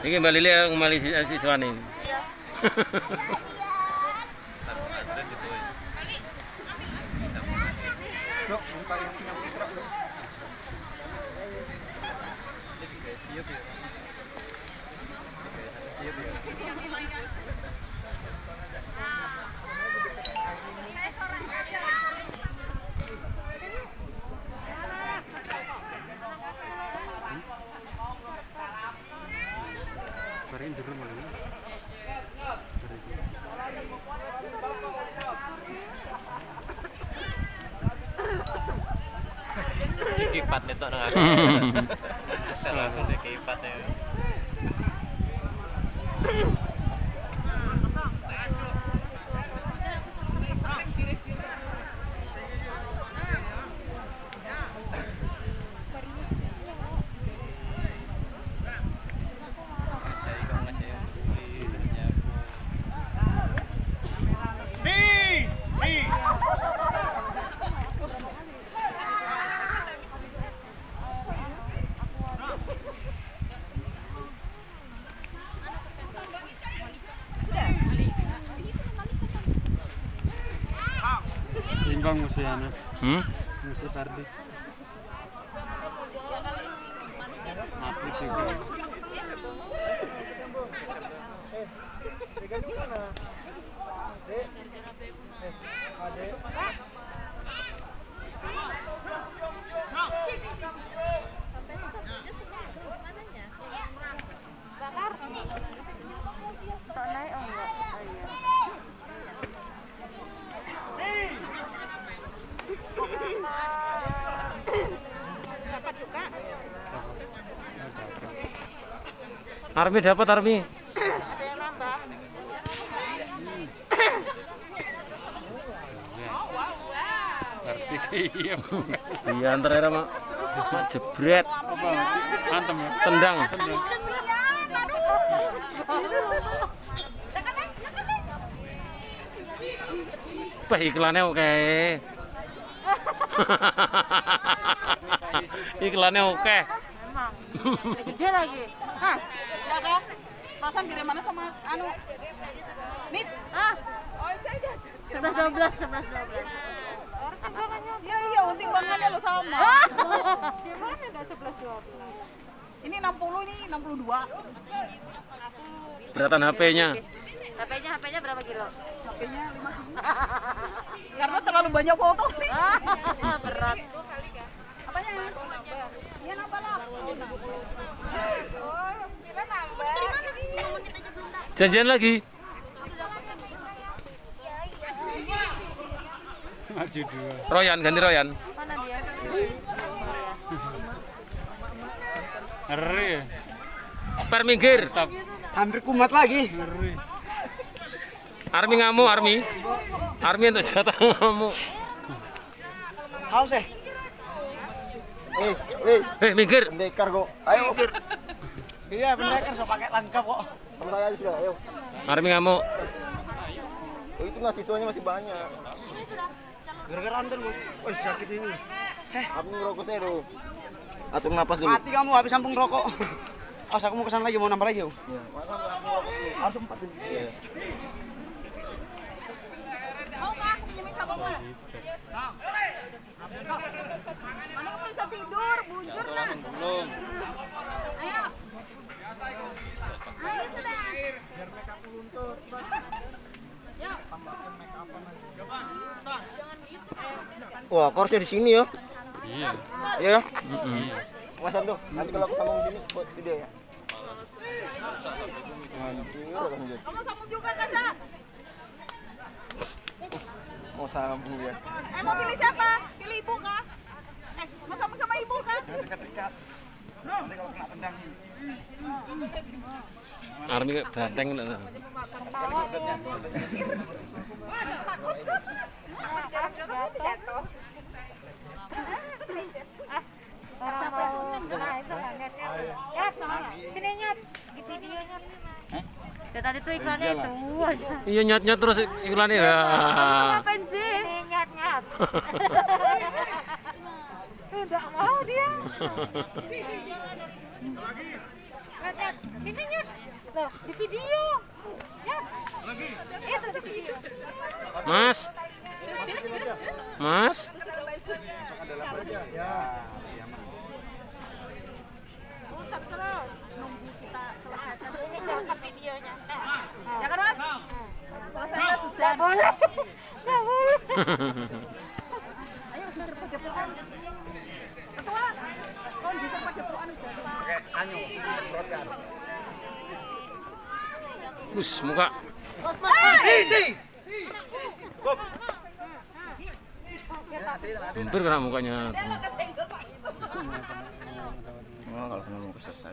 Ini Mbak Lili yang kembali siswa nih. Kipat netok nang aku. Selalu kipat ya. Imbang musuhnya. Musuh Tardi. Aplik juga. Armi dapat Armi. Iya antar era mak jebret. Antem ya. Tendang. Wah iklannya oke. Iklannya oke. Gede lagi. Hah? Ya kak. Pasang gede mana sama anu? Nit. Ah. Oh, aja. 11-12. Ya iya, timbangannya lo sama. Gimana enggak 11-12? Ini 60, ini 62. Beratan HP-nya. HP-nya berapa kilo? HP-nya 5 kilo. Karena terlalu banyak foto nih. Berat. Apanya? Iya nambah lah. Oh, kita nambah. Janjian lagi. Maju dua. Royan, ganti Royan. Mana dia? Ngeri. Per minggir. Hampir kumat lagi. Ngeri. Armi ngamuk, Armi. Armi untuk jatah ngamuk. Haus Minggir. pendekar kok. Ayo. Iya, pendekar so pakai lengkap kok. Santai aja sudah, ayo. Armi ngamuk. Oh, itu mahasiswanya masih banyak. Gara-gara anten, Bos. Oh, sakit ini. Aku ngerokok saya dulu. Atur napas dulu. Mati kamu habis sampung rokok. Awas aku mau kesana lagi, mau nambah lagi. Iya. Harus 4 dulu. Iya. Mau Kak, aku pinjemin sabuk Kak. Mana kamu bisa tidur, bujur lah. Belum. Ayo. Ayo sudah. Biar make up luntur. Yuk. Tambahkan make up lagi. Wah, korsnya di sini ya. Iya. Iya. Mas Santo, nanti kalau aku sambung di sini buat video ya. Anjir. Kamu sambung juga kan, Kak? Mau sambung ya. Mau pilih siapa? Pilih ibu kah? Mau sambung sama ibu kan? Dekat-dekat. Nanti kalau kena tendang. Armi banteng. Sini nyat, di videonya. Tadi tuh iklannya itu aja. Iya nyat-nyat terus iklannya ya. Ngapain sih? Nyat-nyat. Tidak mau dia. Ini Nyut. Loh, di video. Ya. Itu di video. Mas. Mas. Terus nunggu kita selesai videonya. Ya kan, Mas? Selesai sudah. Boleh. Enggak boleh. Ayo kita cepet-cepetan. Ketua, kau bisa cepet-cepetan. Pakai sanyo. Bus, muka. Hampir kena mukanya. Oh, kalau mau selesai.